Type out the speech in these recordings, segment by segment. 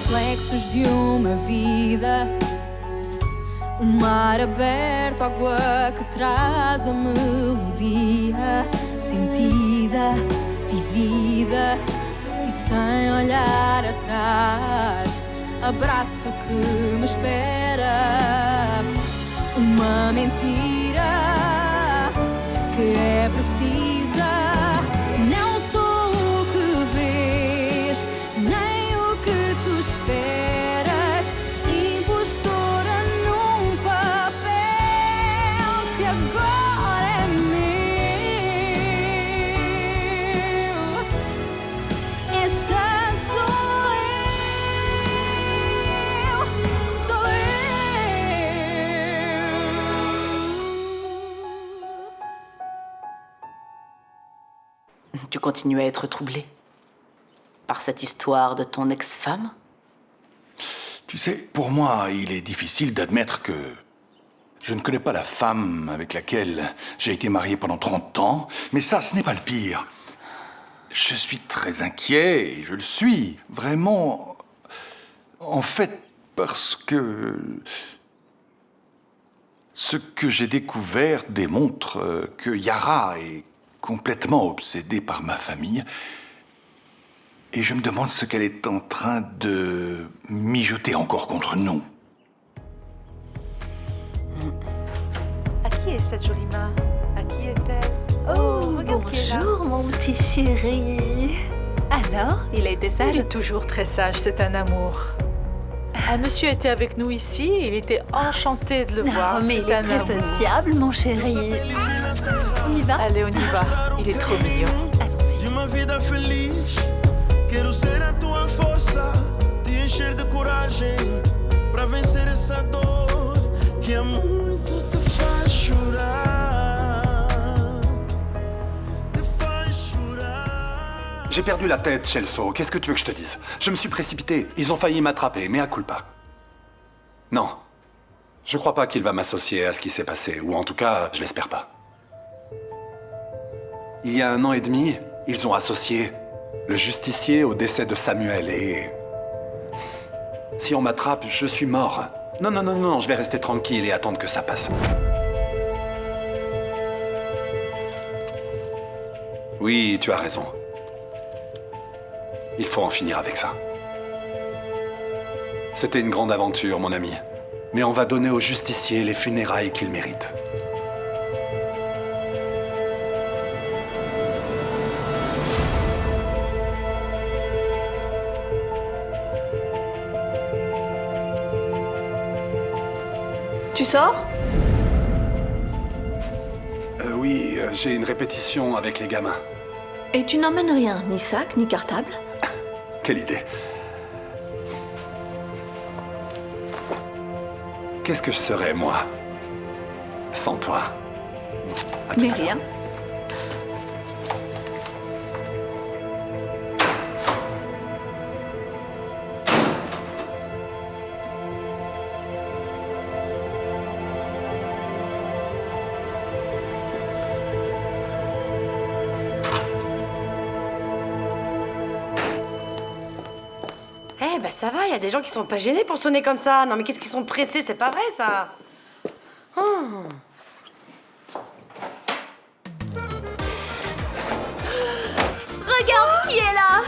reflexos de uma vida. O mar aberto, água que traz a melodia sentida, vivida e sem olhar atrás. Abraço que me espera. Uma mentira que é precisa. Não sou o que vês, nem o que tu esperas. Impostora num papel que agora é meu. Esta sou eu, sou eu. Tu continues à être troublé par cette histoire de ton ex-femme? Tu sais, pour moi, il est difficile d'admettre que je ne connais pas la femme avec laquelle j'ai été marié pendant 30 ans, mais ça, ce n'est pas le pire. Je suis très inquiet, et je le suis, vraiment. En fait, parce que ce que j'ai découvert démontre que Yara est complètement obsédée par ma famille. Et je me demande ce qu'elle est en train de mijoter encore contre nous. À qui est cette jolie main? À qui est-elle? Oh, regarde qui est là. bonjour mon petit chéri. Alors, il a été Il sage? est toujours très sage, c'est un amour. Un monsieur était avec nous ici, il était enchanté de le voir. Non, mais il est un très amour. sociable, mon chéri. On y va? Allez, on y va. Il est trop mignon. Allons-y. De uma vida feliz, quero ser a tua força, te encher de coragem para vencer essa dor que há muito te faz chorar, te faz chorar. J'ai perdu la tête, Chelsea. Qu'est-ce que tu veux que je te dise? Je me suis précipité. Ils ont failli m'attraper, mais à culpa. Non. Je crois pas qu'il va m'associer à ce qui s'est passé, ou en tout cas, je l'espère pas. Il y a 1 an et demi, ils ont associé le justicier au décès de Samuel et... Si on m'attrape, je suis mort. Non, non, non, non, je vais rester tranquille et attendre que ça passe. Oui, tu as raison. Il faut en finir avec ça. C'était une grande aventure, mon ami. Mais on va donner au justicier les funérailles qu'il mérite. Tu sors? Oui, j'ai une répétition avec les gamins. Et tu n'emmènes rien, ni sac, ni cartable? Quelle idée. Qu'est-ce que je serais, moi, sans toi? À tout Mais à l'heure. rien. Eh ben ça va, il y a des gens qui sont pas gênés pour sonner comme ça. Non mais qu'est-ce qu'ils sont pressés, c'est pas vrai ça. Regarde qui est là!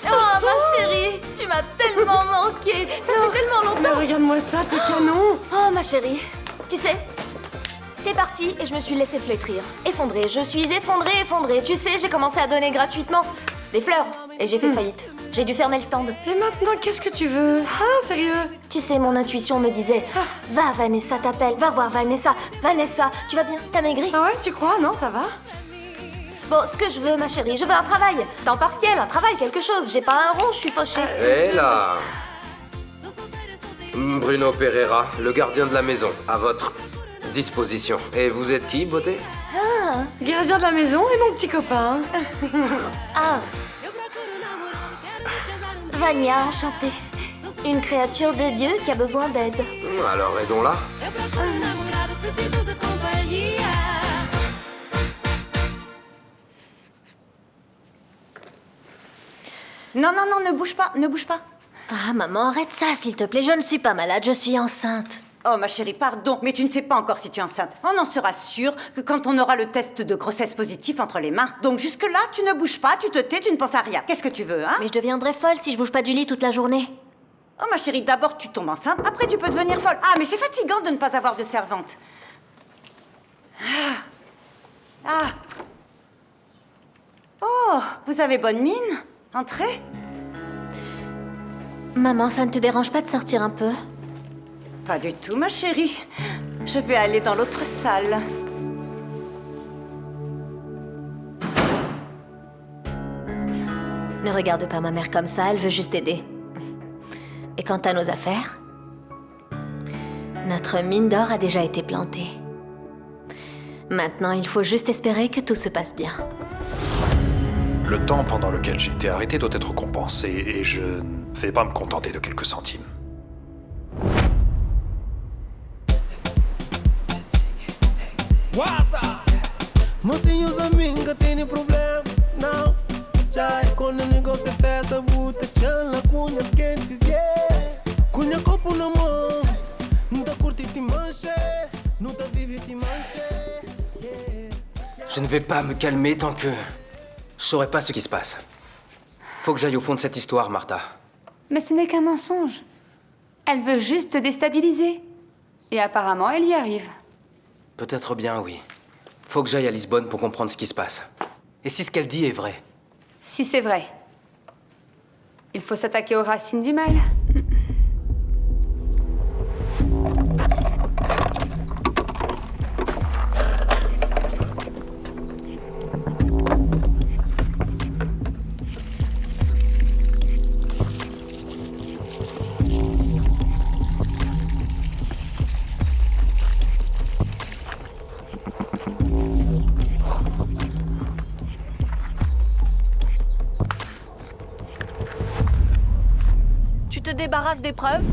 Oh, ma chérie, tu m'as tellement manqué. Ça fait tellement Mais longtemps. regarde-moi ça, t'es canon. Oh, ma chérie, tu sais, t'es partie et je me suis laissée flétrir. Effondrée, je suis effondrée. Tu sais, j'ai commencé à donner gratuitement des fleurs et j'ai fait faillite. J'ai dû fermer le stand. Et maintenant, qu'est-ce que tu veux? Ah, sérieux? Tu sais, mon intuition me disait va, Vanessa t'appelle, va voir Vanessa. Vanessa, tu vas bien? T'as maigri? Ah ouais, tu crois? Non, ça va? Bon, ce que je veux, ma chérie, je veux un travail. Temps partiel, un travail, quelque chose. J'ai pas un rond, je suis fauchée. Et là Bruno Pereira, le gardien de la maison, à votre disposition. Et vous êtes qui, beauté? Gardien de la maison et mon petit copain. Ah. Vania, enchantée. Une créature de Dieu qui a besoin d'aide. Alors aidons-la. Non, non, non, ne bouge pas, ne bouge pas. Ah, maman, arrête ça, s'il te plaît. Je ne suis pas malade, je suis enceinte. Oh, ma chérie, pardon, mais tu ne sais pas encore si tu es enceinte. On en sera sûr que quand on aura le test de grossesse positif entre les mains. Donc jusque-là, tu ne bouges pas, tu te tais, tu ne penses à rien. Qu'est-ce que tu veux, hein? Mais je deviendrai folle si je bouge pas du lit toute la journée. Oh, ma chérie, d'abord tu tombes enceinte, après tu peux devenir folle. Ah, mais c'est fatigant de ne pas avoir de servante. Ah. Oh, vous avez bonne mine. Entrez. Maman, ça ne te dérange pas de sortir un peu? Pas du tout, ma chérie. Je vais aller dans l'autre salle. Ne regarde pas ma mère comme ça, elle veut juste aider. Et quant à nos affaires, notre mine d'or a déjà été plantée. Maintenant, il faut juste espérer que tout se passe bien. Le temps pendant lequel j'ai été arrêté doit être compensé et je ne vais pas me contenter de quelques centimes. Mocinhos amiga tem problema, não. Já quando o negócio festa, buta chan, cunhas quentes, yeah. Cunha copo na mão, não tá curti te manche, não tá vive te manche, yeah. Je ne vais pas me calmer tant que je saurai pas ce qui se passe. Faut que j'aille au fond de cette histoire, Martha. Mais ce n'est qu'un mensonge. Elle veut juste te déstabiliser. Et apparemment, elle y arrive. Peut-être bien, oui. Faut que j'aille à Lisbonne pour comprendre ce qui se passe. Et si ce qu'elle dit est vrai? Si c'est vrai, il faut s'attaquer aux racines du mal. Tu te débarrasses des preuves?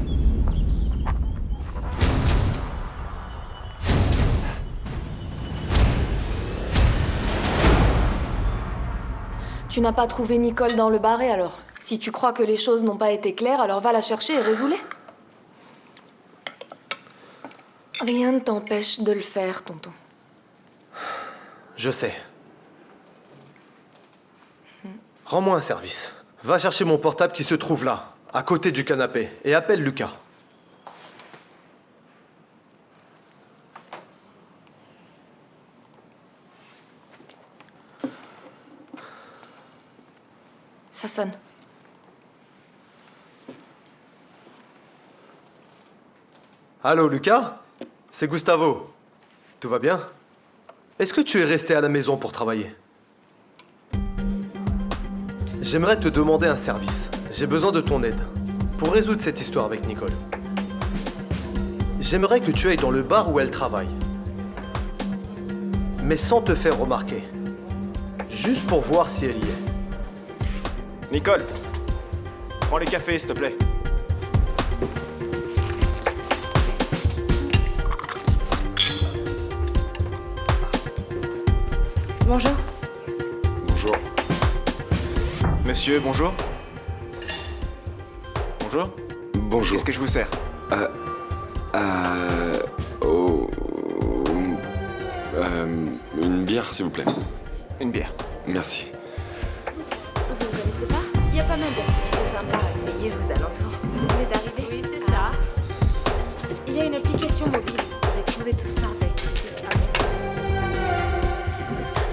Tu n'as pas trouvé Nicole dans le bar et alors? Si tu crois que les choses n'ont pas été claires, alors va la chercher et résous-les. Rien ne t'empêche de le faire, tonton. Je sais. Rends-moi un service. Va chercher mon portable qui se trouve là, à côté du canapé, et appelle Lucas. Ça sonne. Allô, Lucas? C'est Gustavo. Tout va bien? Est-ce que tu es resté à la maison pour travailler? J'aimerais te demander un service. J'ai besoin de ton aide pour résoudre cette histoire avec Nicole. J'aimerais que tu ailles dans le bar où elle travaille. Mais sans te faire remarquer. Juste pour voir si elle y est. Nicole, prends les cafés, s'il te plaît. Bonjour. Bonjour. Monsieur, bonjour. Bonjour. Bonjour. Qu'est-ce que je vous sers? Une bière, s'il vous plaît. Une bière. Merci. Vous ne connaissez pas? Il y a pas mal d'activités sympas à essayer aux alentours. Vous venez d'arriver? Oui, c'est ça. Il y a une application mobile. Vous pouvez trouver toutes sortes d'activités.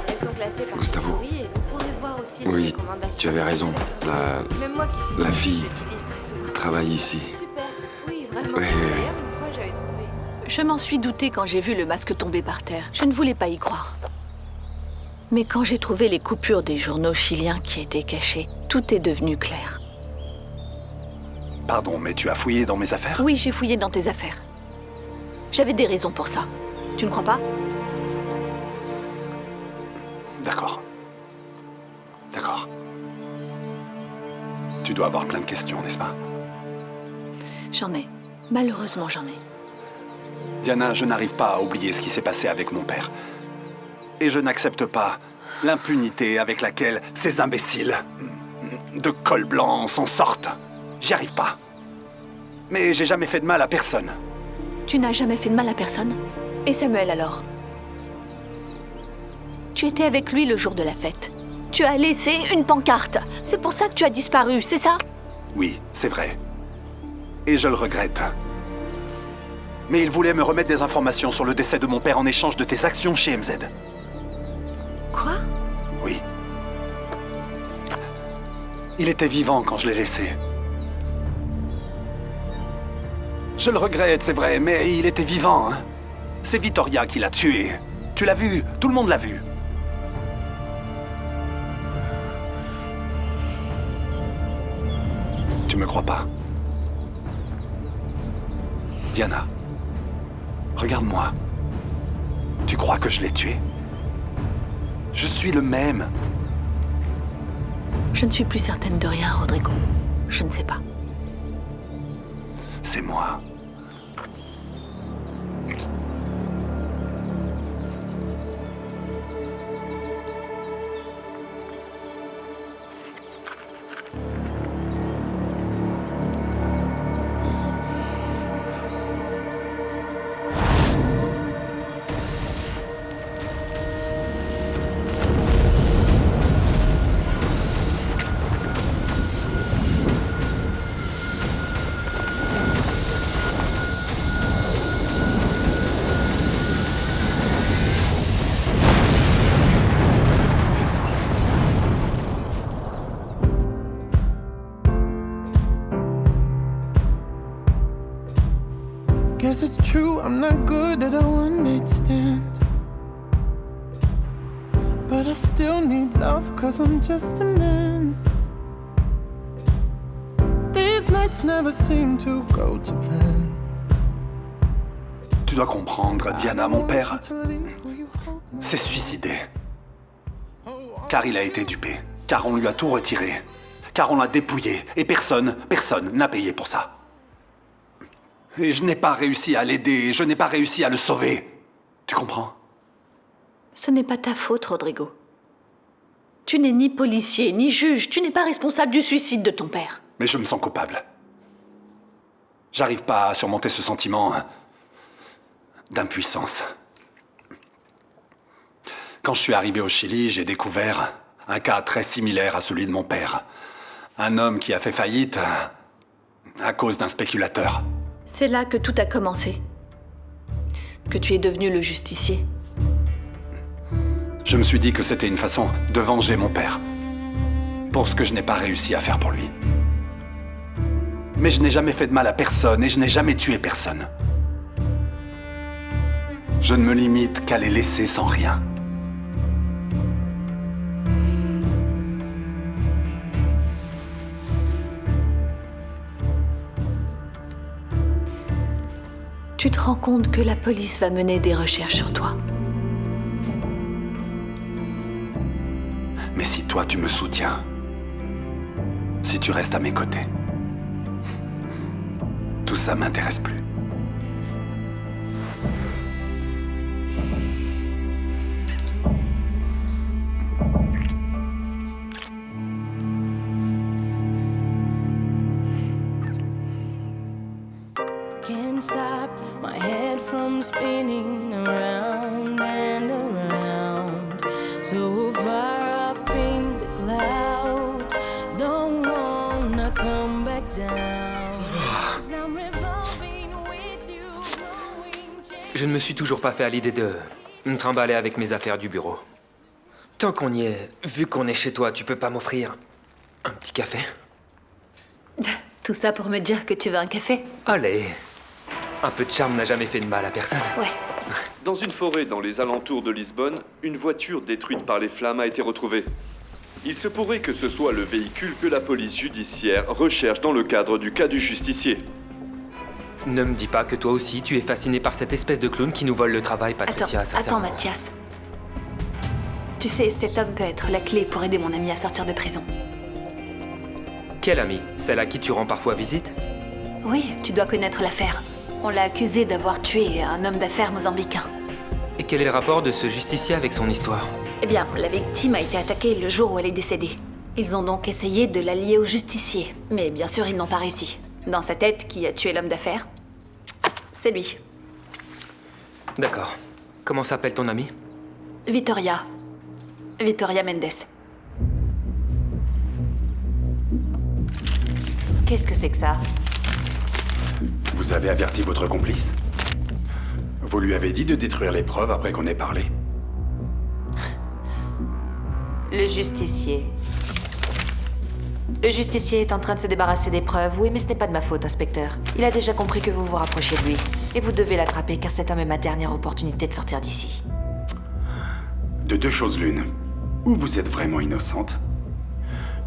Elles sont classées par Gustavo. catégorie et vous pourrez voir aussi les Oui, recommandations. tu avais raison. Même moi qui suis La fille j'utilise très souvent. travaille ici. Super. Oui, vraiment. Ouais, ouais, ouais. D'ailleurs, une fois, j'avais trouvé. Je m'en suis doutée quand j'ai vu le masque tomber par terre. Je ne voulais pas y croire. Mais quand j'ai trouvé les coupures des journaux chiliens qui étaient cachés, tout est devenu clair. Pardon, mais tu as fouillé dans mes affaires? Oui, j'ai fouillé dans tes affaires. J'avais des raisons pour ça. Tu ne crois pas? D'accord. D'accord. Tu dois avoir plein de questions, n'est-ce pas? J'en ai. Malheureusement, j'en ai. Diana, je n'arrive pas à oublier ce qui s'est passé avec mon père. Et je n'accepte pas l'impunité avec laquelle ces imbéciles de col blanc s'en sortent. J'y arrive pas. Mais j'ai jamais fait de mal à personne. Tu n'as jamais fait de mal à personne? Et Samuel alors? Tu étais avec lui le jour de la fête. Tu as laissé une pancarte. C'est pour ça que tu as disparu, c'est ça? Oui, c'est vrai. Et je le regrette. Mais il voulait me remettre des informations sur le décès de mon père en échange de tes actions chez MZ. Quoi? Oui. Il était vivant quand je l'ai laissé. Je le regrette, c'est vrai, mais il était vivant. Hein. C'est Vittoria qui l'a tué. Tu l'as vu, tout le monde l'a vu. Tu me crois pas? Diana, regarde-moi. Tu crois que je l'ai tué? Je suis le même. Je ne suis plus certaine de rien, Rodrigo. Je ne sais pas. C'est moi. Guess it's true, I'm not good at a one-night stand. But I still need love, cause I'm just a man. These nights never seem to go to plan. Tu dois comprendre, Diana, mon père s'est suicidé. Car il a été dupé. Car on lui a tout retiré. Car on l'a dépouillé. Et personne n'a payé pour ça. Et je n'ai pas réussi à l'aider, je n'ai pas réussi à le sauver. Tu comprends? Ce n'est pas ta faute, Rodrigo. Tu n'es ni policier, ni juge. Tu n'es pas responsable du suicide de ton père. Mais je me sens coupable. J'arrive pas à surmonter ce sentiment d'impuissance. Quand je suis arrivé au Chili, j'ai découvert un cas très similaire à celui de mon père. Un homme qui a fait faillite à cause d'un spéculateur. C'est là que tout a commencé. Que tu es devenu le justicier. Je me suis dit que c'était une façon de venger mon père. Pour ce que je n'ai pas réussi à faire pour lui. Mais je n'ai jamais fait de mal à personne et je n'ai jamais tué personne. Je ne me limite qu'à les laisser sans rien. Tu te rends compte que la police va mener des recherches sur toi. Mais si toi tu me soutiens, si tu restes à mes côtés, tout ça m'intéresse plus. Can't stop my head from spinning around and around, so far up in the clouds. Don't wanna come back down. I'm revolving with you, growing change. Je ne me suis toujours pas fait à l'idée de me trimballer avec mes affaires du bureau. Tant qu'on y est, vu qu'on est chez toi, tu peux pas m'offrir un petit café? Tout ça pour me dire que tu veux un café? Allez, un peu de charme n'a jamais fait de mal à personne. Ouais. Dans une forêt dans les alentours de Lisbonne, une voiture détruite par les flammes a été retrouvée. Il se pourrait que ce soit le véhicule que la police judiciaire recherche dans le cadre du cas du justicier. Ne me dis pas que toi aussi tu es fasciné par cette espèce de clown qui nous vole le travail, Patricia, Attends, Mathias. Tu sais, cet homme peut être la clé pour aider mon ami à sortir de prison. Quelle amie? Celle à qui tu rends parfois visite? Oui, tu dois connaître l'affaire. On l'a accusé d'avoir tué un homme d'affaires mozambicain. Et quel est le rapport de ce justicier avec son histoire? Eh bien, la victime a été attaquée le jour où elle est décédée. Ils ont donc essayé de la lier au justicier. Mais bien sûr, ils n'ont pas réussi. Dans sa tête, qui a tué l'homme d'affaires? C'est lui. D'accord. Comment s'appelle ton ami? Vittoria. Vittoria Mendes. Qu'est-ce que c'est que ça? Vous avez averti votre complice? Vous lui avez dit de détruire les preuves après qu'on ait parlé? Le justicier. Le justicier est en train de se débarrasser des preuves. Oui, mais ce n'est pas de ma faute, inspecteur. Il a déjà compris que vous vous rapprochez de lui. Et vous devez l'attraper, car cet homme est ma dernière opportunité de sortir d'ici. De deux choses l'une. Ou vous êtes vraiment innocente,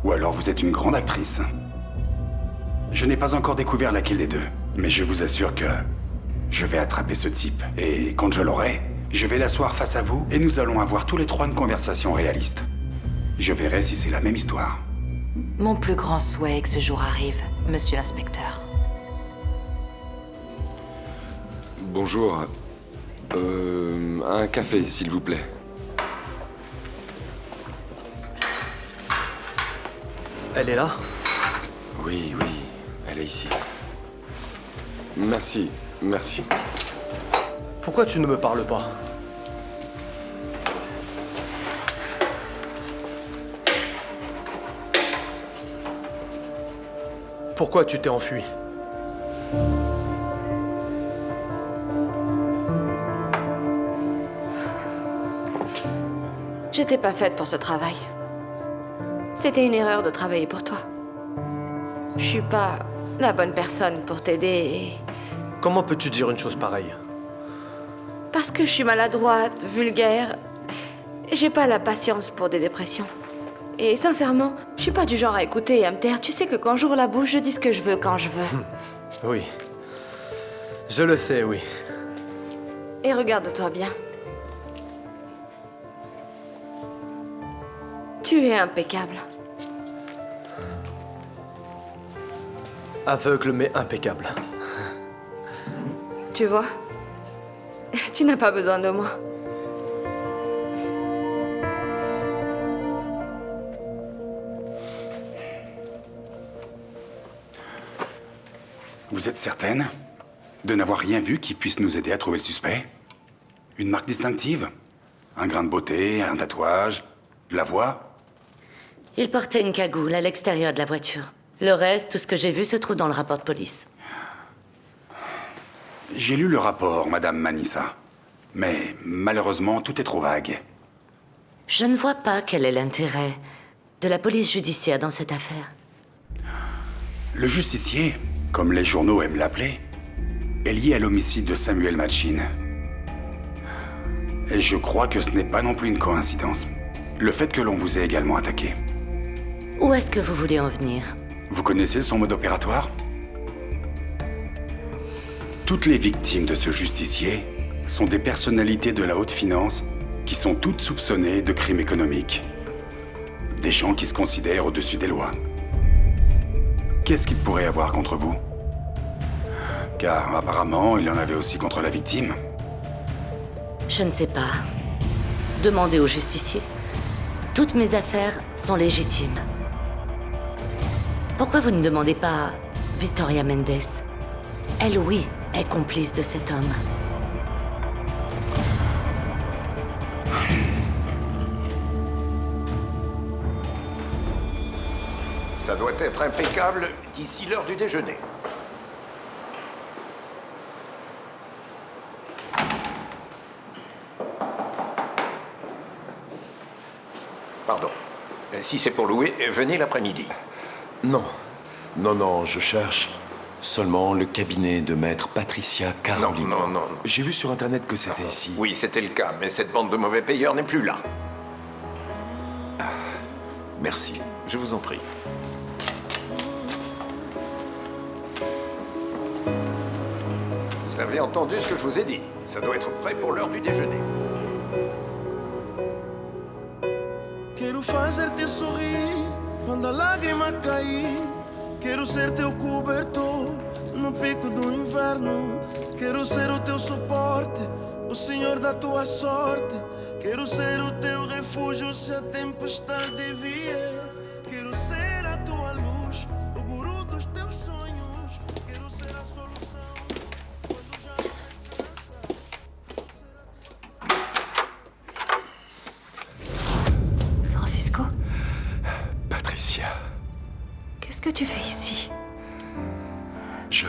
ou alors vous êtes une grande actrice. Je n'ai pas encore découvert laquelle des deux, mais je vous assure que je vais attraper ce type. Et quand je l'aurai, je vais l'asseoir face à vous et nous allons avoir tous les trois une conversation réaliste. Je verrai si c'est la même histoire. Mon plus grand souhait est que ce jour arrive, monsieur l'inspecteur. Bonjour. Un café, s'il vous plaît. Elle est là? Oui, elle est ici. Merci, merci. Pourquoi tu ne me parles pas? Pourquoi tu t'es enfui? J'étais pas faite pour ce travail. C'était une erreur de travailler pour toi. Je suis pas la bonne personne pour t'aider et... Comment peux-tu dire une chose pareille? Parce que je suis maladroite, vulgaire, et j'ai pas la patience pour des dépressions. Et sincèrement, je suis pas du genre à écouter et à me taire. Tu sais que quand j'ouvre la bouche, je dis ce que je veux quand je veux. Oui. Je le sais, oui. Et regarde-toi bien. Tu es impeccable. Aveugle mais impeccable. Tu vois? Tu n'as pas besoin de moi. Vous êtes certaine de n'avoir rien vu qui puisse nous aider à trouver le suspect? Une marque distinctive? Un grain de beauté, un tatouage, de la voix? Il portait une cagoule à l'extérieur de la voiture. Le reste, tout ce que j'ai vu, se trouve dans le rapport de police. J'ai lu le rapport, Madame Manissa. Mais malheureusement, tout est trop vague. Je ne vois pas quel est l'intérêt de la police judiciaire dans cette affaire. Le justicier, comme les journaux aiment l'appeler, est lié à l'homicide de Samuel Machin. Et je crois que ce n'est pas non plus une coïncidence. Le fait que l'on vous ait également attaqué. Où est-ce que vous voulez en venir? Vous connaissez son mode opératoire? Toutes les victimes de ce justicier sont des personnalités de la haute finance qui sont toutes soupçonnées de crimes économiques. Des gens qui se considèrent au-dessus des lois. Qu'est-ce qu'il pourrait avoir contre vous? Car apparemment, il en avait aussi contre la victime. Je ne sais pas. Demandez au justicier. Toutes mes affaires sont légitimes. Pourquoi vous ne demandez pas à Vittoria Mendes? Elle, oui, est complice de cet homme. Ça doit être impeccable d'ici l'heure du déjeuner. Pardon. Si c'est pour louer, venez l'après-midi. Non. Non, je cherche seulement le cabinet de maître Patricia Carolina. Non. J'ai vu sur Internet que c'était ici. Oui, c'était le cas, mais cette bande de mauvais payeurs n'est plus là. Merci. Je vous en prie. Vous avez entendu ce que je vous ai dit. Ça doit être prêt pour l'heure du déjeuner. Quero fazer-te sorrir quando a lágrima cair. Quero ser teu cobertor no pico do inverno. Quero ser o teu suporte, o senhor da tua sorte. Quero ser o teu refúgio se a tempestade vier. Quero Qu'est-ce que tu fais ici? Je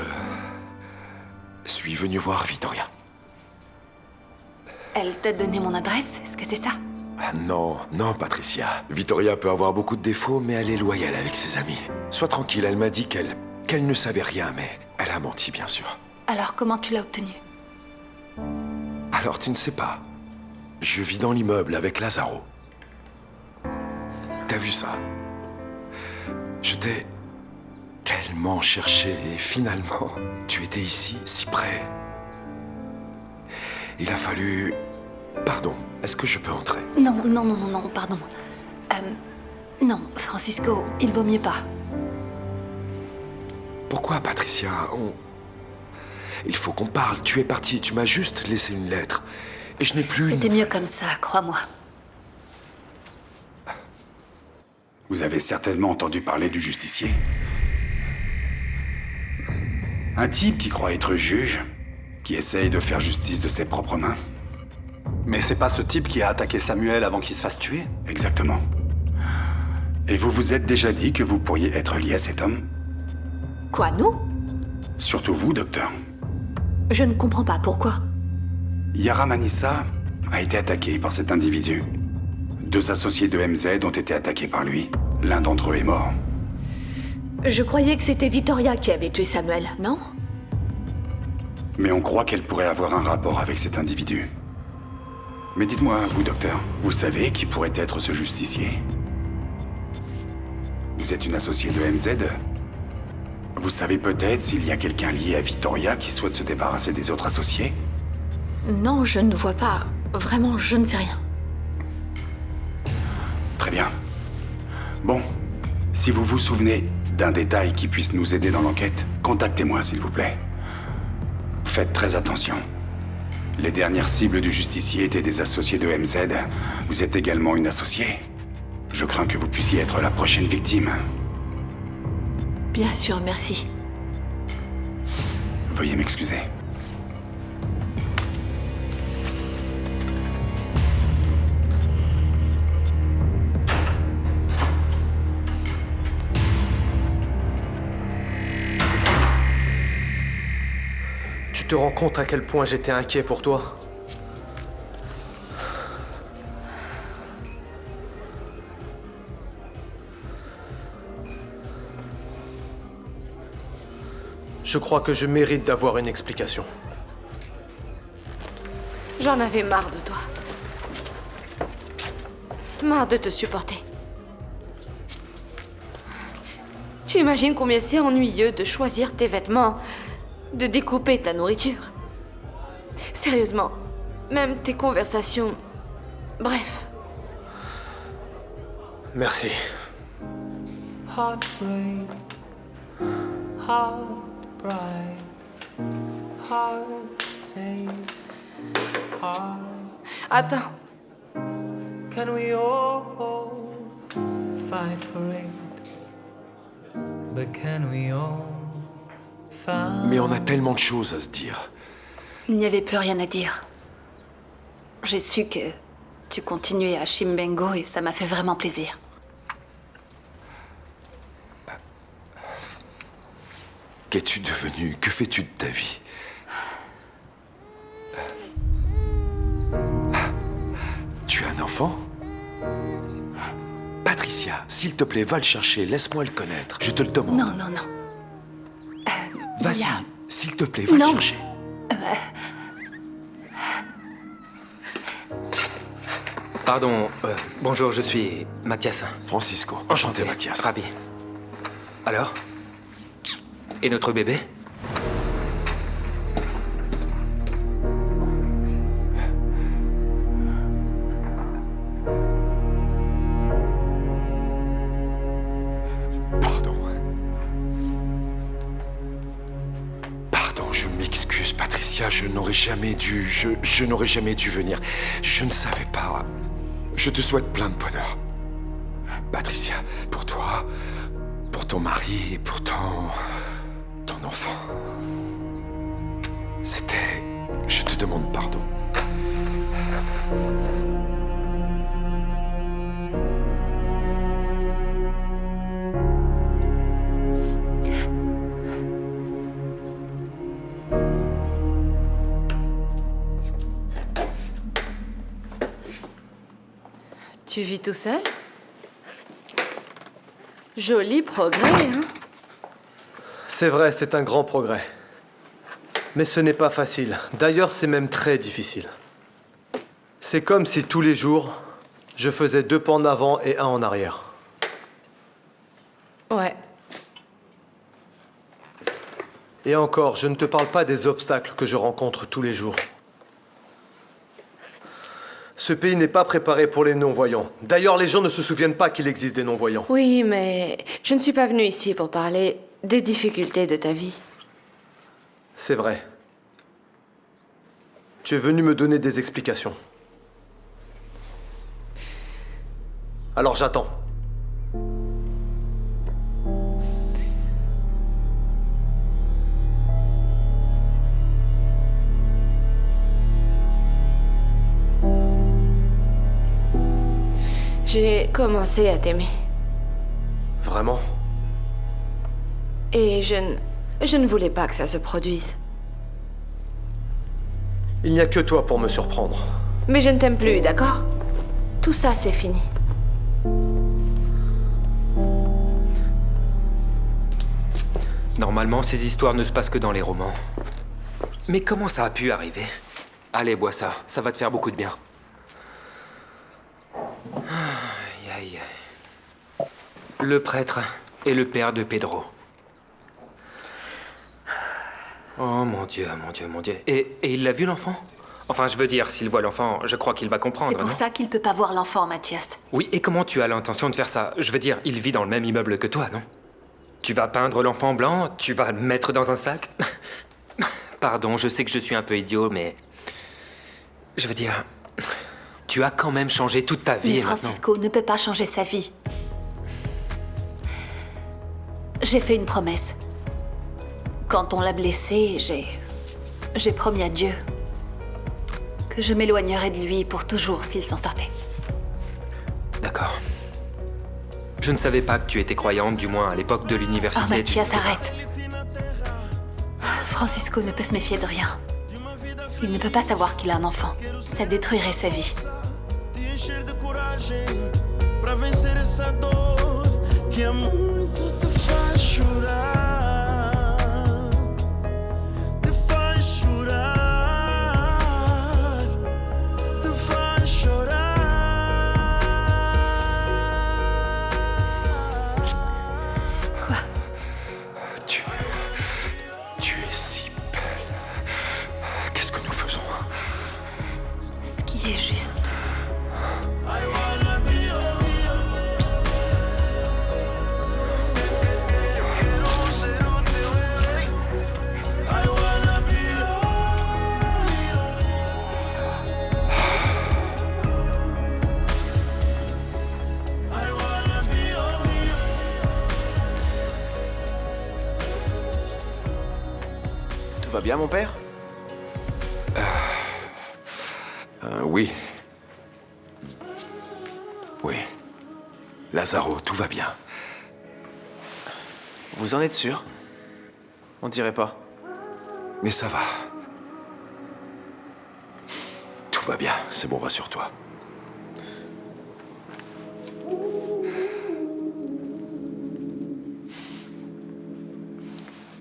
suis venu voir Vittoria. Elle t'a donné mon adresse? Est-ce que c'est ça? Ah non, non, Patricia. Vittoria peut avoir beaucoup de défauts, mais elle est loyale avec ses amis. Sois tranquille, elle m'a dit qu'elle ne savait rien, mais elle a menti, bien sûr. Alors comment tu l'as obtenu? Alors tu ne sais pas. Je vis dans l'immeuble avec Lazaro. T'as vu ça? Je t'ai tellement cherché et finalement, tu étais ici, si près. Il a fallu... Pardon, est-ce que je peux entrer? Non, non, non, non, non, pardon. Non, Francisco, il vaut mieux pas. Pourquoi, Patricia? Il faut qu'on parle. Tu es partie, tu m'as juste laissé une lettre. Et je n'ai plus... C'était mieux comme ça, crois-moi. Vous avez certainement entendu parler du justicier. Un type qui croit être juge, qui essaye de faire justice de ses propres mains. Mais c'est pas ce type qui a attaqué Samuel avant qu'il se fasse tuer? Exactement. Et vous vous êtes déjà dit que vous pourriez être lié à cet homme? Quoi, nous? Surtout vous, docteur. Je ne comprends pas, pourquoi? Yara Manissa a été attaqué par cet individu. 2 associés de MZ ont été attaqués par lui. L'un d'entre eux est mort. Je croyais que c'était Vittoria qui avait tué Samuel, non? Mais on croit qu'elle pourrait avoir un rapport avec cet individu. Mais dites-moi, vous, docteur, vous savez qui pourrait être ce justicier? Vous êtes une associée de MZ? Vous savez peut-être s'il y a quelqu'un lié à Vittoria qui souhaite se débarrasser des autres associés? Non, je ne vois pas. Vraiment, je ne sais rien. Très bien. Bon, si vous vous souvenez d'un détail qui puisse nous aider dans l'enquête, contactez-moi, s'il vous plaît. Faites très attention. Les dernières cibles du justicier étaient des associés de MZ. Vous êtes également une associée. Je crains que vous puissiez être la prochaine victime. Bien sûr, merci. Veuillez m'excuser. Tu te rends compte à quel point j'étais inquiet pour toi? Je crois que je mérite d'avoir une explication. J'en avais marre de toi. Marre de te supporter. Tu imagines combien c'est ennuyeux de choisir tes vêtements, de découper ta nourriture. Sérieusement, même tes conversations... Bref. Merci. Heartbreak, heart bright, heart saved, heart. Attends. Can we all fight for it? But can we all find... Mais on a tellement de choses à se dire. Il n'y avait plus rien à dire. J'ai su que tu continuais à Chimbengo et ça m'a fait vraiment plaisir. Qu'es-tu devenu? Que fais-tu de ta vie? Tu as un enfant? Patricia, s'il te plaît, va le chercher. Laisse-moi le connaître. Je te le demande. Non, non, non. Vas-y, s'il te plaît, va le chercher. Pardon, bonjour, je suis Mathias. Francisco. Enchanté, Mathias. Ravi. Alors? Et notre bébé? Pardon, je m'excuse, Patricia. Je n'aurais jamais dû... Je n'aurais jamais dû venir. Je ne savais pas. Je te souhaite plein de bonheur. Patricia, pour toi, pour ton mari et pour ton enfant. C'était... Je te demande pardon. Tu vis tout seul? Joli progrès, hein? C'est vrai, c'est un grand progrès. Mais ce n'est pas facile. D'ailleurs, c'est même très difficile. C'est comme si tous les jours, je faisais 2 pas en avant et 1 en arrière. Ouais. Et encore, je ne te parle pas des obstacles que je rencontre tous les jours. Ce pays n'est pas préparé pour les non-voyants. D'ailleurs, les gens ne se souviennent pas qu'il existe des non-voyants. Oui, mais je ne suis pas venue ici pour parler des difficultés de ta vie. C'est vrai. Tu es venu me donner des explications. Alors j'attends. J'ai commencé à t'aimer. Vraiment? Et je ne voulais pas que ça se produise. Il n'y a que toi pour me surprendre. Mais je ne t'aime plus, d'accord? Tout ça, c'est fini. Normalement, ces histoires ne se passent que dans les romans. Mais comment ça a pu arriver? Allez, bois ça. Ça va te faire beaucoup de bien. Aïe, aïe, aïe. Le prêtre est le père de Pedro. Oh mon Dieu, mon Dieu, mon Dieu. Et il l'a vu, l'enfant? Enfin, je veux dire, s'il voit l'enfant, je crois qu'il va comprendre, C'est pour non? ça qu'il peut pas voir l'enfant, Mathias. Oui, et comment tu as l'intention de faire ça? Je veux dire, il vit dans le même immeuble que toi, non? Tu vas peindre l'enfant blanc? Tu vas le mettre dans un sac? Pardon, je sais que je suis un peu idiot, mais... Je veux dire... Tu as quand même changé toute ta vie Mais et maintenant... Francisco ne peut pas changer sa vie. J'ai fait une promesse. Quand on l'a blessé, j'ai promis à Dieu que je m'éloignerais de lui pour toujours s'il s'en sortait. D'accord. Je ne savais pas que tu étais croyante, du moins à l'époque de l'université. Oh, Mathias, arrête. Francisco ne peut se méfier de rien. Il ne peut pas savoir qu'il a un enfant. Ça détruirait sa vie. Encher de coragem pra vencer essa dor que há muito te faz chorar, te faz chorar, te faz chorar. Quoi? Tu es si belle. Qu'est-ce que nous faisons? Ce qui est juste. Tout va bien, mon père? Oui. Oui. Lazaro, tout va bien. Vous en êtes sûr? On dirait pas. Mais ça va. Tout va bien, c'est bon, rassure-toi.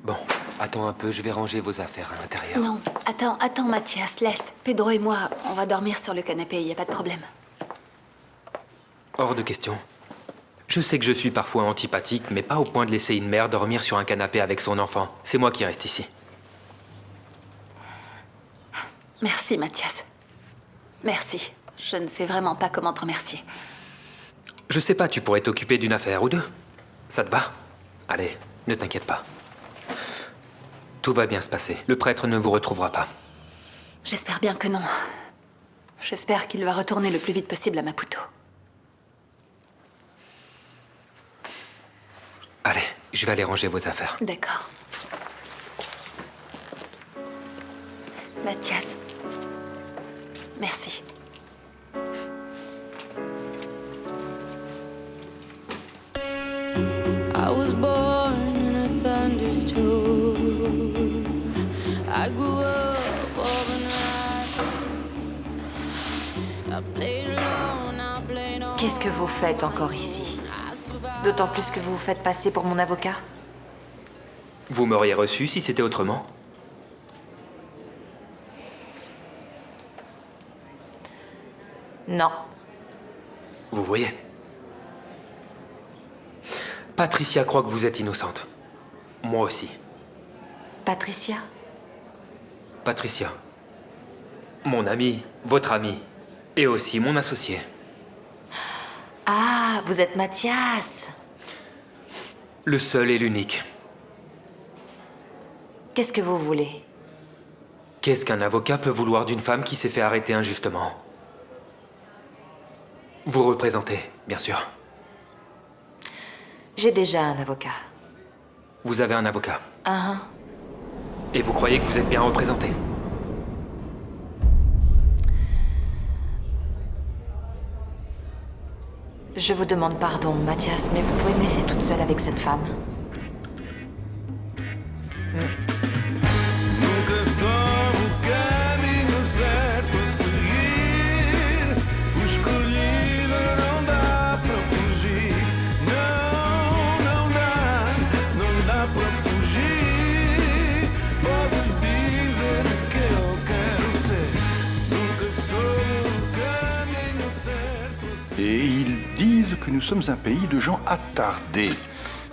Bon, attends un peu, je vais ranger vos affaires à l'intérieur. Non, attends, Mathias, laisse. Pedro et moi, on va dormir sur le canapé, y a pas de problème. Hors de question. Je sais que je suis parfois antipathique, mais pas au point de laisser une mère dormir sur un canapé avec son enfant. C'est moi qui reste ici. Merci, Mathias. Merci. Je ne sais vraiment pas comment te remercier. Je sais pas, tu pourrais t'occuper d'une affaire ou deux. Ça te va? Allez, ne t'inquiète pas. Tout va bien se passer. Le prêtre ne vous retrouvera pas. J'espère bien que non. J'espère qu'il va retourner le plus vite possible à Maputo. Allez, je vais aller ranger vos affaires. D'accord. Mathias. Merci. I was born in a thunderstorm. I grew up overnight. I played alone, I played on. Qu'est-ce que vous faites encore ici? D'autant plus que vous vous faites passer pour mon avocat. Vous m'auriez reçu si c'était autrement. Non. Vous voyez. Patricia croit que vous êtes innocente. Moi aussi. Patricia? Patricia. Mon ami, votre ami, et aussi mon associé. Ah, vous êtes Mathias. Le seul et l'unique. Qu'est-ce que vous voulez? Qu'est-ce qu'un avocat peut vouloir d'une femme qui s'est fait arrêter injustement? Vous représentez, bien sûr. J'ai déjà un avocat. Vous avez un avocat. Ah. Et vous croyez que vous êtes bien représenté? Je vous demande pardon, Mathias, mais vous pouvez me laisser toute seule avec cette femme. Nunca soube o caminho certo a seguir. Fui escolhida, não dá pra fugir. Não, não dá pra fugir. Podes dizer que eu quero ser. Nunca soube o caminho certo a seguir. Et ils disent que nous sommes un pays de gens attardés.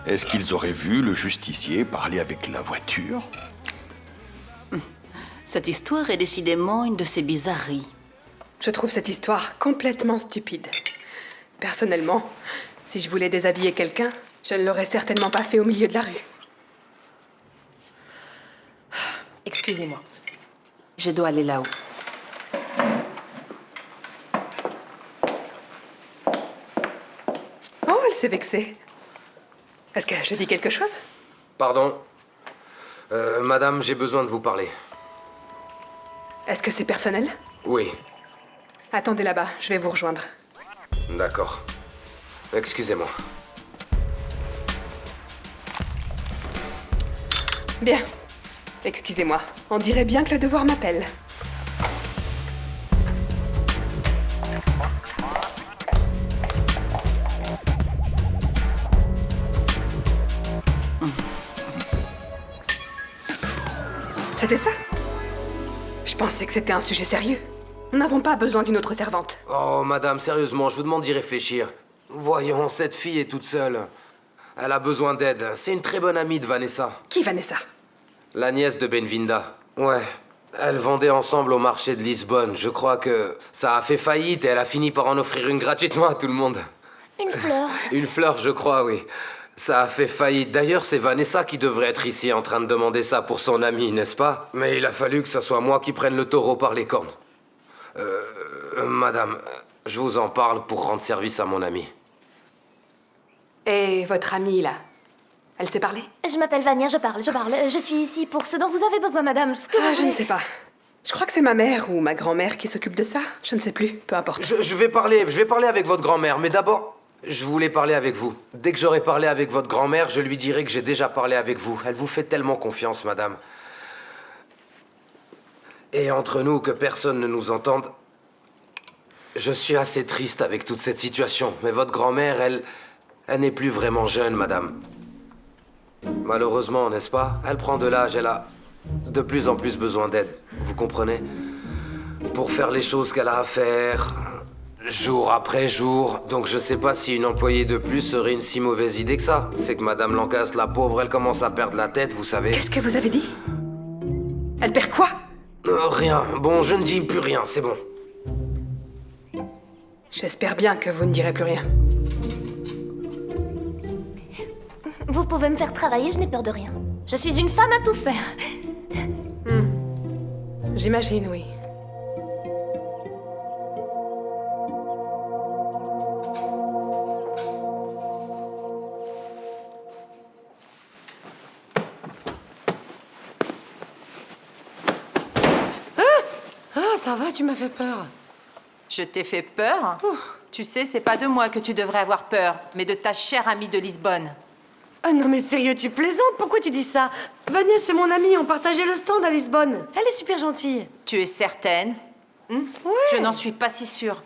Est-ce qu'ils auraient vu le justicier parler avec la voiture? Cette histoire est décidément une de ces bizarreries. Je trouve cette histoire complètement stupide. Personnellement, si je voulais déshabiller quelqu'un, je ne l'aurais certainement pas fait au milieu de la rue. Excusez-moi. Je dois aller là-haut. Oh, elle s'est vexée. Est-ce que je dis quelque chose? Pardon. Madame, j'ai besoin de vous parler. Est-ce que c'est personnel? Oui. Attendez là-bas, je vais vous rejoindre. D'accord. Excusez-moi. Bien. Excusez-moi. On dirait bien que le devoir m'appelle. C'était ça? Je pensais que c'était un sujet sérieux. Nous n'avons pas besoin d'une autre servante. Oh, madame, sérieusement, je vous demande d'y réfléchir. Voyons, cette fille est toute seule. Elle a besoin d'aide. C'est une très bonne amie de Vanessa. Qui Vanessa? La nièce de Benvinda. Ouais. Elles vendaient ensemble au marché de Lisbonne. Je crois que ça a fait faillite et elle a fini par en offrir une gratuitement à tout le monde. Une fleur. Une fleur, je crois, oui. Ça a fait faillite. D'ailleurs, c'est Vanessa qui devrait être ici en train de demander ça pour son amie, n'est-ce pas? Mais il a fallu que ça soit moi qui prenne le taureau par les cornes. Madame, je vous en parle pour rendre service à mon amie. Et votre amie, là? Elle s'est parlé? Je m'appelle Vania, je parle. Je suis ici pour ce dont vous avez besoin, madame. Ce que vous Je voulez. ne sais pas. Je crois que c'est ma mère ou ma grand-mère qui s'occupe de ça. Je ne sais plus, peu importe. Je vais parler avec votre grand-mère, mais d'abord, je voulais parler avec vous. Dès que j'aurai parlé avec votre grand-mère, je lui dirai que j'ai déjà parlé avec vous. Elle vous fait tellement confiance, madame. Et entre nous, que personne ne nous entende, je suis assez triste avec toute cette situation. Mais votre grand-mère, elle n'est plus vraiment jeune, madame. Malheureusement, n'est-ce pas? Elle prend de l'âge, elle a de plus en plus besoin d'aide. Vous comprenez? Pour faire les choses qu'elle a à faire, jour après jour. Donc je sais pas si une employée de plus serait une si mauvaise idée que ça. C'est que Madame Lancastre, la pauvre, elle commence à perdre la tête, vous savez. Qu'est-ce que vous avez dit? Elle perd quoi? Rien. Bon, je ne dis plus rien, c'est bon. J'espère bien que vous ne direz plus rien. Vous pouvez me faire travailler, je n'ai peur de rien. Je suis une femme à tout faire. J'imagine, oui. Ah, ça va, tu m'as fait peur. Je t'ai fait peur? Tu sais, c'est pas de moi que tu devrais avoir peur, mais de ta chère amie de Lisbonne. Ah non, mais sérieux, tu plaisantes? Pourquoi tu dis ça? Vania, c'est mon amie, on partageait le stand à Lisbonne. Elle est super gentille. Tu es certaine? Ouais. Je n'en suis pas si sûre.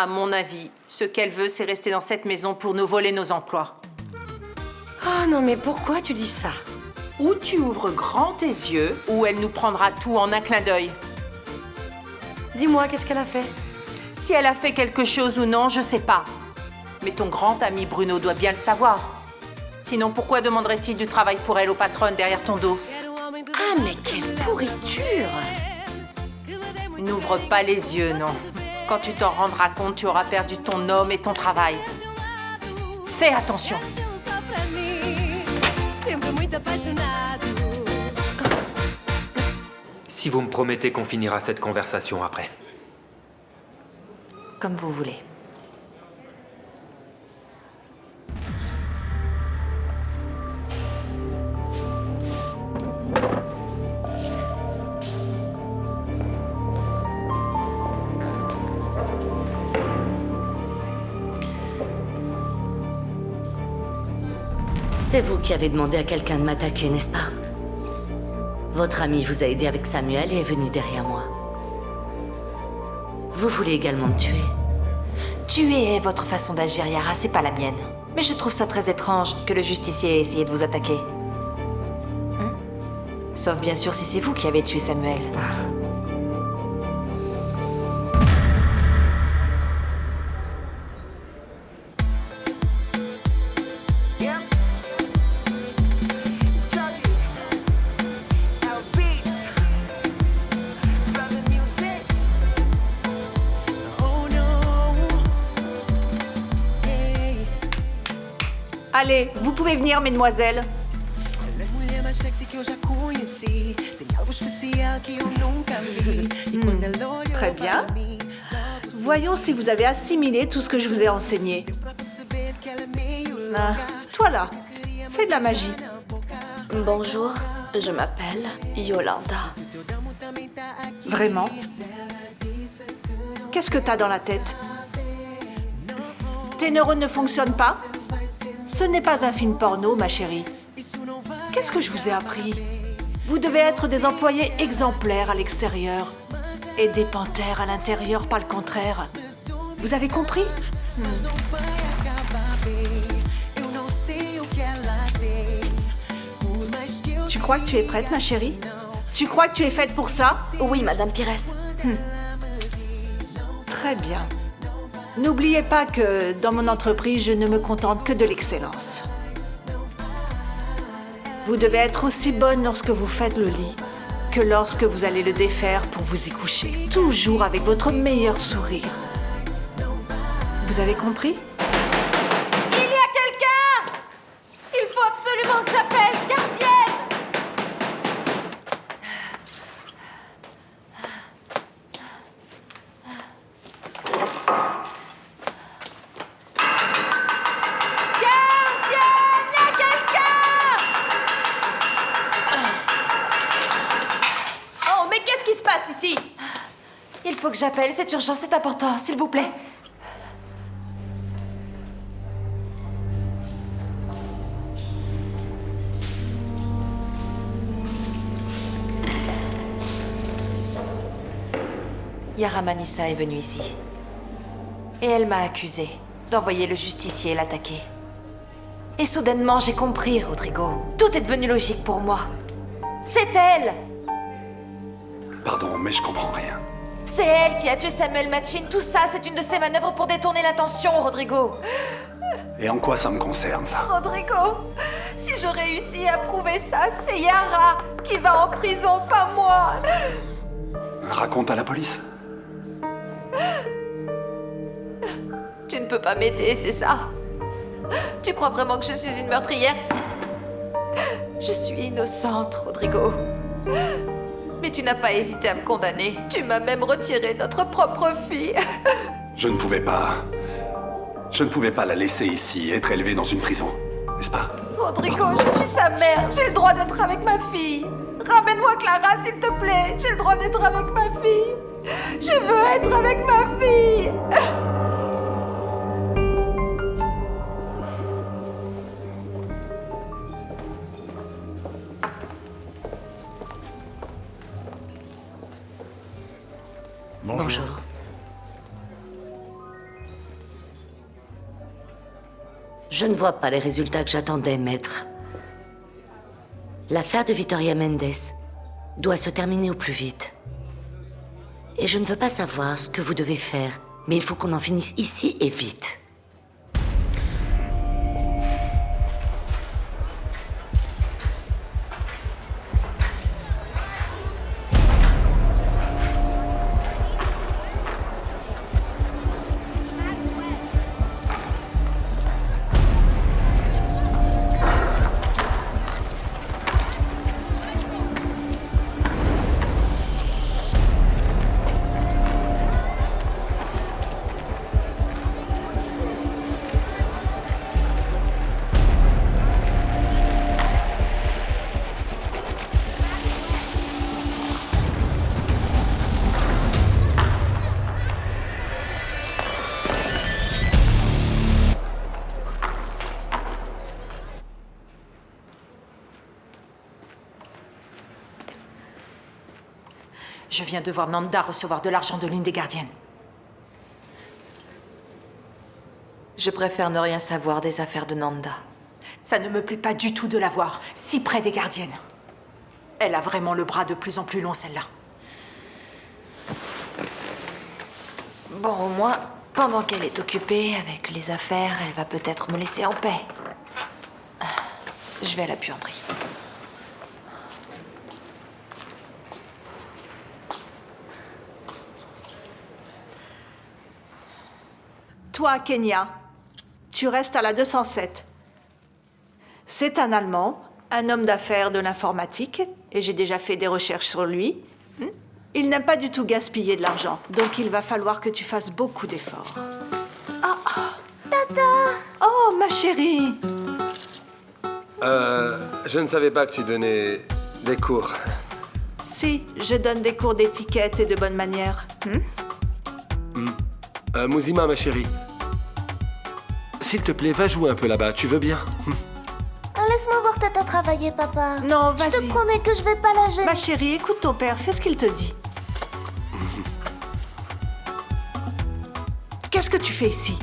À mon avis, ce qu'elle veut, c'est rester dans cette maison pour nous voler nos emplois. Oh non, mais pourquoi tu dis ça? Ou tu ouvres grand tes yeux, ou elle nous prendra tout en un clin d'œil. Dis-moi, qu'est-ce qu'elle a fait? Si elle a fait quelque chose ou non, je sais pas. Mais ton grand ami Bruno doit bien le savoir. Sinon, pourquoi demanderait-il du travail pour elle aux patronnes derrière ton dos? Ah, mais quelle pourriture! N'ouvre pas les yeux, non. Quand tu t'en rendras compte, tu auras perdu ton homme et ton travail. Fais attention. Si vous me promettez qu'on finira cette conversation après. Comme vous voulez. C'est vous qui avez demandé à quelqu'un de m'attaquer, n'est-ce pas? Votre ami vous a aidé avec Samuel et est venu derrière moi. Vous voulez également me tuer? Tuer est votre façon d'agir, Yara, c'est pas la mienne. Mais je trouve ça très étrange que le justicier ait essayé de vous attaquer. Sauf bien sûr si c'est vous qui avez tué Samuel. Allez, vous pouvez venir, mesdemoiselles. Très bien. Voyons si vous avez assimilé tout ce que je vous ai enseigné. Ah, toi là, fais de la magie. Bonjour, je m'appelle Yolanda. Vraiment? Qu'est-ce que t'as dans la tête? Tes neurones ne fonctionnent pas? Ce n'est pas un film porno, ma chérie. Qu'est-ce que je vous ai appris? Vous devez être des employés exemplaires à l'extérieur et des panthères à l'intérieur, pas le contraire. Vous avez compris? Tu crois que tu es prête, ma chérie? Tu crois que tu es faite pour ça? Oui, Madame Pires. Très bien. N'oubliez pas que dans mon entreprise, je ne me contente que de l'excellence. Vous devez être aussi bonne lorsque vous faites le lit que lorsque vous allez le défaire pour vous y coucher. Toujours avec votre meilleur sourire. Vous avez compris? Il y a quelqu'un! Il faut absolument que j'appelle gardienne! Ici. Il faut que j'appelle, c'est urgent, c'est important, s'il vous plaît. Yara Manissa est venue ici. Et elle m'a accusée d'envoyer le justicier l'attaquer. Et soudainement, j'ai compris, Rodrigo. Tout est devenu logique pour moi. C'est elle! Pardon, mais je comprends rien. C'est elle qui a tué Samuel Machin. Tout ça, c'est une de ses manœuvres pour détourner l'attention, Rodrigo. Et en quoi ça me concerne, ça? Rodrigo, si je réussis à prouver ça, c'est Yara qui va en prison, pas moi. Raconte à la police. Tu ne peux pas m'aider, c'est ça? Tu crois vraiment que je suis une meurtrière? Je suis innocente, Rodrigo. Mais tu n'as pas hésité à me condamner. Tu m'as même retiré notre propre fille. Je ne pouvais pas la laisser ici, être élevée dans une prison, n'est-ce pas? Rodrigo, je suis sa mère. J'ai le droit d'être avec ma fille. Ramène-moi Clara, s'il te plaît. J'ai le droit d'être avec ma fille. Je veux être avec ma fille. Bonjour. Je ne vois pas les résultats que j'attendais, maître. L'affaire de Victoria Mendes doit se terminer au plus vite. Et je ne veux pas savoir ce que vous devez faire, mais il faut qu'on en finisse ici et vite. Je viens de voir Nanda recevoir de l'argent de l'une des gardiennes. Je préfère ne rien savoir des affaires de Nanda. Ça ne me plaît pas du tout de la voir si près des gardiennes. Elle a vraiment le bras de plus en plus long, celle-là. Bon, au moins, pendant qu'elle est occupée avec les affaires, elle va peut-être me laisser en paix. Je vais à la buanderie. Toi, Kenya, tu restes à la 207. C'est un Allemand, un homme d'affaires de l'informatique, et j'ai déjà fait des recherches sur lui. Il n'aime pas du tout gaspiller de l'argent, donc il va falloir que tu fasses beaucoup d'efforts. Tata! Oh, ma chérie! Je ne savais pas que tu donnais des cours. Si, je donne des cours d'étiquette et de bonne manière. Mouzima, ma chérie. S'il te plaît, va jouer un peu là-bas, tu veux bien? Laisse-moi voir Tata travailler, papa. Non, vas-y. Je te promets que je vais pas la gêner. Ma chérie, écoute ton père, fais ce qu'il te dit. Qu'est-ce que tu fais ici?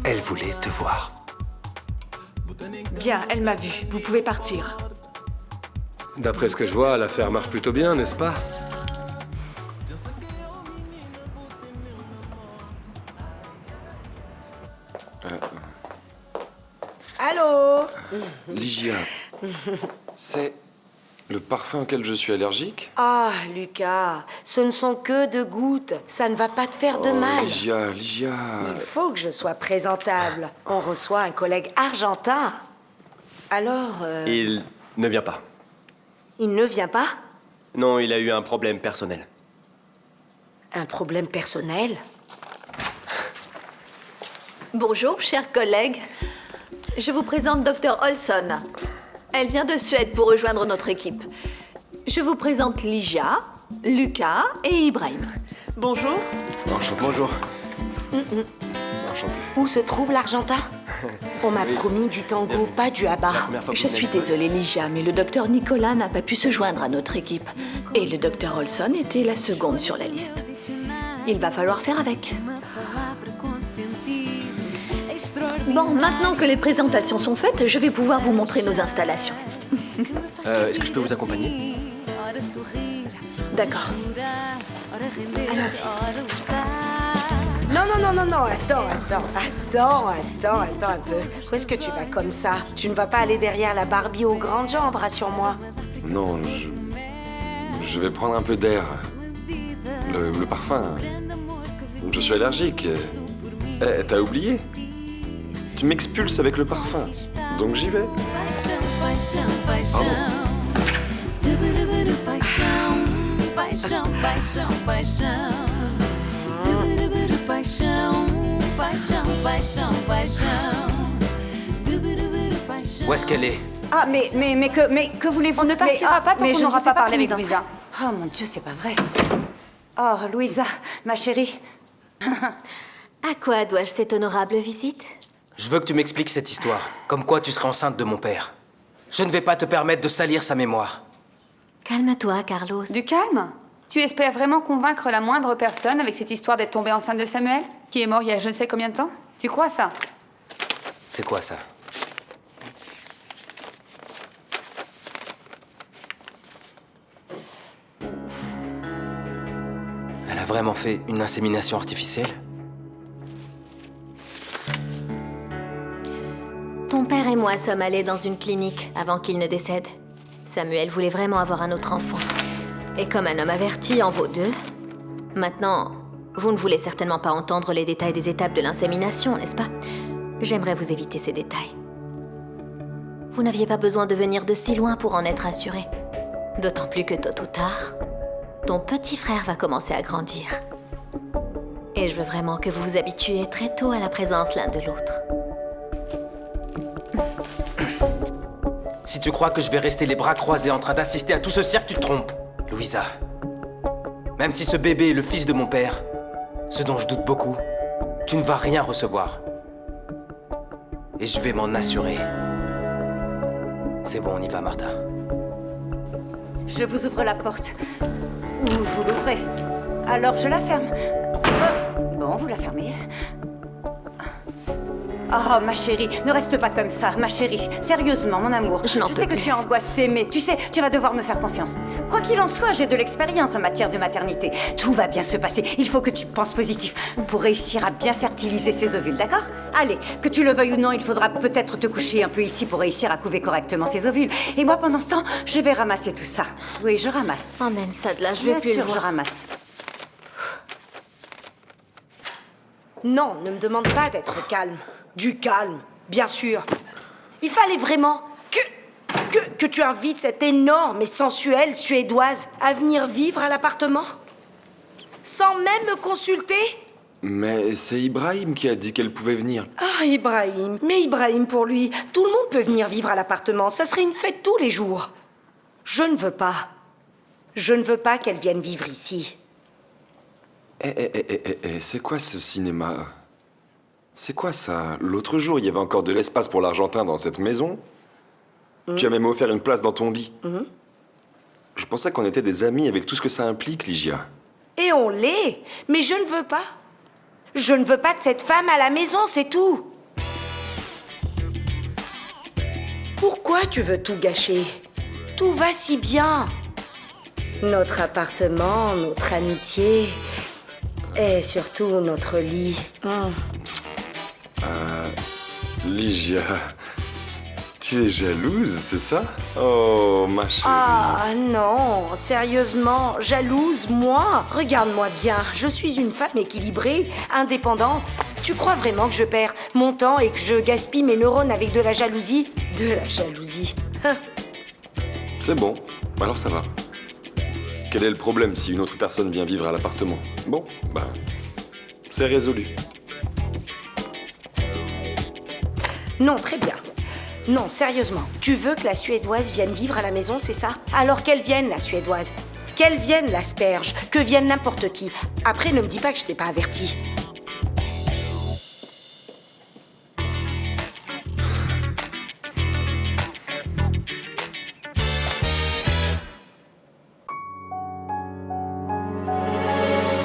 Elle voulait te voir. Bien, elle m'a vu. Vous pouvez partir. D'après ce que je vois, l'affaire marche plutôt bien, n'est-ce pas? Allô? Ligia, c'est le parfum auquel je suis allergique? Ah, Lucas, ce ne sont que 2 gouttes. Ça ne va pas te faire de mal. Ligia. Il faut que je sois présentable. On reçoit un collègue argentin. Alors, Il ne vient pas. il ne vient pas? Non, il a eu un problème personnel. Un problème personnel? Bonjour, chers collègues. Je vous présente Dr. Olson. Elle vient de Suède pour rejoindre notre équipe. Je vous présente Ligia, Lucas et Ibrahim. Bonjour. Enchanté. Bonjour. Enchanté. Où se trouve l'Argentin? On m'a promis du tango, pas du haba. Je suis désolée, Ligia, mais le docteur Nicolas n'a pas pu se joindre à notre équipe. Et le docteur Olson était la seconde sur la liste. Il va falloir faire avec. Bon, maintenant que les présentations sont faites, je vais pouvoir vous montrer nos installations. Est-ce que je peux vous accompagner? D'accord. Allons-y. Non, attends un peu. Où est-ce que tu vas comme ça? Tu ne vas pas aller derrière la Barbie aux grandes jambes, rassure-moi. Non, je vais prendre un peu d'air. Le parfum. Je suis allergique. T'as oublié? Tu m'expulses avec le parfum. Donc j'y vais. Pardon. Où est-ce qu'elle est? Ah, mais que voulez-vous? On ne partira pas tant qu'on n'aura pas parlé avec Louisa. Louisa. Oh mon Dieu, c'est pas vrai. Oh, Louisa, ma chérie. À quoi dois-je cette honorable visite? Je veux que tu m'expliques cette histoire. Comme quoi tu serais enceinte de mon père. Je ne vais pas te permettre de salir sa mémoire. Calme-toi, Carlos. Du calme? Tu espères vraiment convaincre la moindre personne avec cette histoire d'être tombée enceinte de Samuel, qui est mort il y a je ne sais combien de temps? Tu crois ça? C'est quoi ça? Elle a vraiment fait une insémination artificielle? Ton père et moi sommes allés dans une clinique avant qu'il ne décède. Samuel voulait vraiment avoir un autre enfant. Et comme un homme averti en vaut deux. Maintenant, vous ne voulez certainement pas entendre les détails des étapes de l'insémination, n'est-ce pas? J'aimerais vous éviter ces détails. Vous n'aviez pas besoin de venir de si loin pour en être assuré. D'autant plus que tôt ou tard, ton petit frère va commencer à grandir. Et je veux vraiment que vous vous habituiez très tôt à la présence l'un de l'autre. Si tu crois que je vais rester les bras croisés en train d'assister à tout ce cirque, tu te trompes, Louisa. Même si ce bébé est le fils de mon père, ce dont je doute beaucoup, tu ne vas rien recevoir. Et je vais m'en assurer. C'est bon, on y va, Martha. Je vous ouvre la porte. Ou vous l'ouvrez. Alors je la ferme. Bon, vous la fermez. Oh, ma chérie, ne reste pas comme ça, ma chérie. Sérieusement, mon amour. Je sais que tu es angoissée, mais tu sais, tu vas devoir me faire confiance. Quoi qu'il en soit, j'ai de l'expérience en matière de maternité. Tout va bien se passer. Il faut que tu penses positif pour réussir à bien fertiliser ces ovules, d'accord? Allez, que tu le veuilles ou non, il faudra peut-être te coucher un peu ici pour réussir à couver correctement ces ovules. Et moi, pendant ce temps, je vais ramasser tout ça. Oui, je ramasse. Emmène ça de là, je vais plus le voir. Je ramasse. Non, ne me demande pas d'être calme. Du calme, bien sûr. Il fallait vraiment que tu invites cette énorme et sensuelle Suédoise à venir vivre à l'appartement? Sans même me consulter? Mais c'est Ibrahim qui a dit qu'elle pouvait venir. Ah, Ibrahim. Mais Ibrahim, pour lui, tout le monde peut venir vivre à l'appartement. Ça serait une fête tous les jours. Je ne veux pas. Je ne veux pas qu'elle vienne vivre ici. C'est quoi ce cinéma? C'est quoi ça? L'autre jour, il y avait encore de l'espace pour l'Argentin dans cette maison. Tu as même offert une place dans ton lit. Je pensais qu'on était des amis avec tout ce que ça implique, Ligia. Et on l'est, mais je ne veux pas. Je ne veux pas de cette femme à la maison, c'est tout. Pourquoi tu veux tout gâcher? Tout va si bien. Notre appartement, notre amitié, et surtout notre lit. Ligia, tu es jalouse, c'est ça? Oh, ma chérie. Ah non, sérieusement, jalouse, moi? Regarde-moi bien, je suis une femme équilibrée, indépendante. Tu crois vraiment que je perds mon temps et que je gaspille mes neurones avec de la jalousie? De la jalousie. C'est bon, alors ça va. Quel est le problème si une autre personne vient vivre à l'appartement? Bon, c'est résolu. Non, très bien. Non, sérieusement, tu veux que la Suédoise vienne vivre à la maison, c'est ça? Alors qu'elle vienne, la Suédoise. Qu'elle vienne, l'asperge. Que vienne n'importe qui. Après, ne me dis pas que je t'ai pas averti.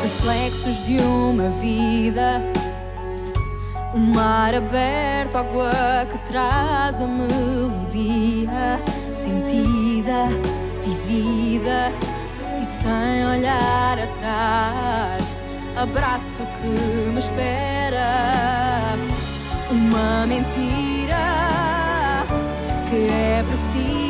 Reflexos de uma vida, mar aberto, água que traz a melodia, sentida, vivida e sem olhar atrás. Abraço que me espera, uma mentira que é precisa.